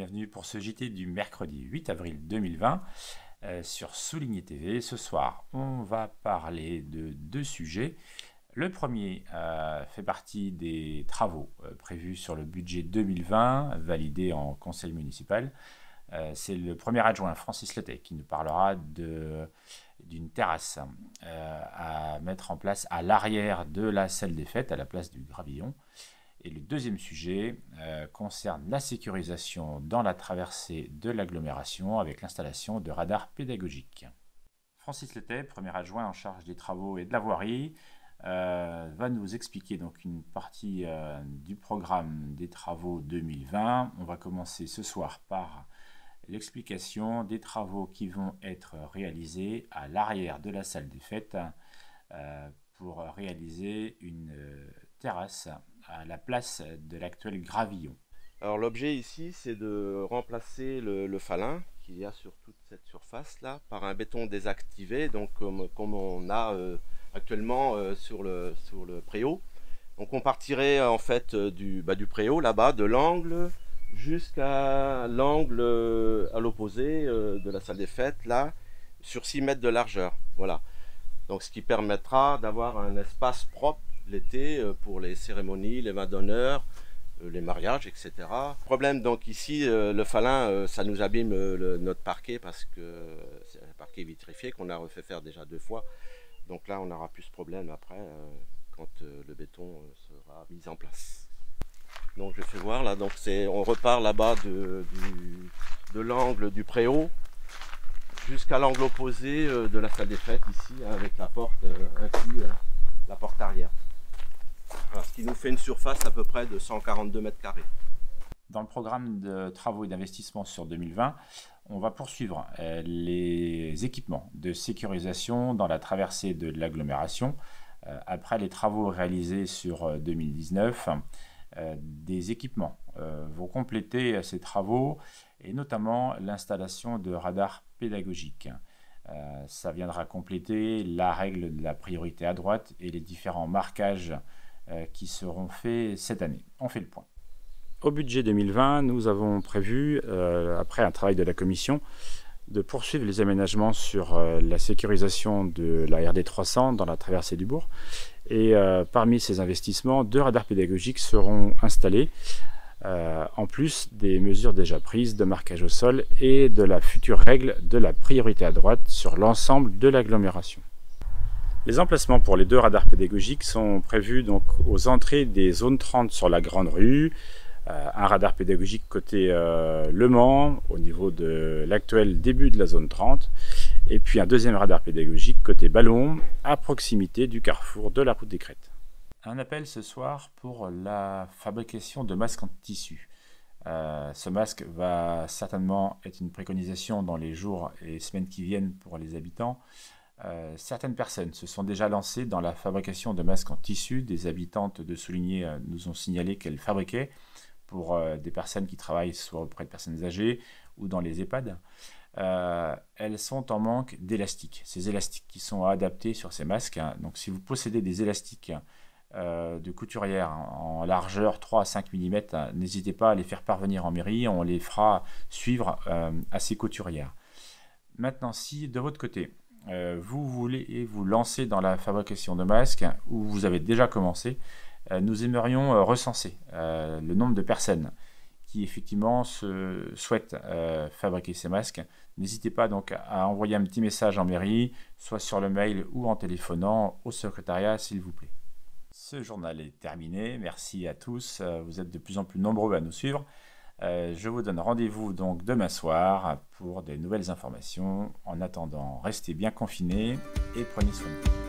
bienvenue pour ce JT du mercredi 8 avril 2020 sur Souligné TV. Ce soir, on va parler de deux sujets. Le premier fait partie des travaux prévus sur le budget 2020, validé en conseil municipal. C'est le premier adjoint, Francis Letet, qui nous parlera d'une terrasse à mettre en place à l'arrière de la salle des fêtes, à la place du Gravillon. Et le deuxième sujet concerne la sécurisation dans la traversée de l'agglomération avec l'installation de radars pédagogiques. Francis Letet, premier adjoint en charge des travaux et de la voirie, va nous expliquer donc une partie du programme des travaux 2020. On va commencer ce soir par l'explication des travaux qui vont être réalisés à l'arrière de la salle des fêtes pour réaliser une terrasse à la place de l'actuel Gravillon. Alors l'objet ici, c'est de remplacer le falin qu'il y a sur toute cette surface là par un béton désactivé, donc comme on a actuellement sur le préau. Donc on partirait en fait du préau là-bas, de l'angle jusqu'à l'angle à l'opposé de la salle des fêtes là, sur 6 mètres de largeur. Voilà. Donc ce qui permettra d'avoir un espace propre l'été pour les cérémonies, les vins d'honneur, les mariages, etc. Problème donc ici, le falin, ça nous abîme notre parquet parce que c'est un parquet vitrifié qu'on a refait faire déjà 2 fois. Donc là, on n'aura plus ce problème après quand le béton sera mis en place. Donc je fais voir là, donc on repart là-bas de l'angle du préau jusqu'à l'angle opposé de la salle des fêtes ici, avec la porte inclus, la porte arrière. Voilà, ce qui nous fait une surface à peu près de 142 mètres carrés. Dans le programme de travaux et d'investissement sur 2020, on va poursuivre les équipements de sécurisation dans la traversée de l'agglomération. Après les travaux réalisés sur 2019, des équipements vont compléter ces travaux et notamment l'installation de radars pédagogiques. Ça viendra compléter la règle de la priorité à droite et les différents marquages qui seront faits cette année. On fait le point. Au budget 2020, nous avons prévu, après un travail de la commission, de poursuivre les aménagements sur la sécurisation de la RD 300 dans la traversée du bourg. Et parmi ces investissements, 2 radars pédagogiques seront installés, en plus des mesures déjà prises de marquage au sol et de la future règle de la priorité à droite sur l'ensemble de l'agglomération. Les emplacements pour les 2 radars pédagogiques sont prévus donc aux entrées des zones 30 sur la Grande Rue, un radar pédagogique côté Le Mans au niveau de l'actuel début de la zone 30 et puis un deuxième radar pédagogique côté Ballon à proximité du carrefour de la route des Crêtes. Un appel ce soir pour la fabrication de masques en tissu. Ce masque va certainement être une préconisation dans les jours et semaines qui viennent pour les habitants. Certaines personnes se sont déjà lancées dans la fabrication de masques en tissu. Des habitantes de Souligné nous ont signalé qu'elles fabriquaient pour des personnes qui travaillent soit auprès de personnes âgées ou dans les EHPAD. Elles sont en manque d'élastiques. Ces élastiques qui sont adaptés sur ces masques. Donc si vous possédez des élastiques de couturière en largeur 3 à 5 mm, n'hésitez pas à les faire parvenir en mairie. On les fera suivre à ces couturières. Maintenant, si de votre côté, vous voulez vous lancer dans la fabrication de masques ou vous avez déjà commencé, nous aimerions recenser le nombre de personnes qui effectivement souhaitent fabriquer ces masques. N'hésitez pas donc à envoyer un petit message en mairie, soit sur le mail ou en téléphonant au secrétariat s'il vous plaît. Ce journal est terminé, merci à tous, vous êtes de plus en plus nombreux à nous suivre. Je vous donne rendez-vous donc demain soir pour des nouvelles informations. En attendant, restez bien confinés et prenez soin de vous.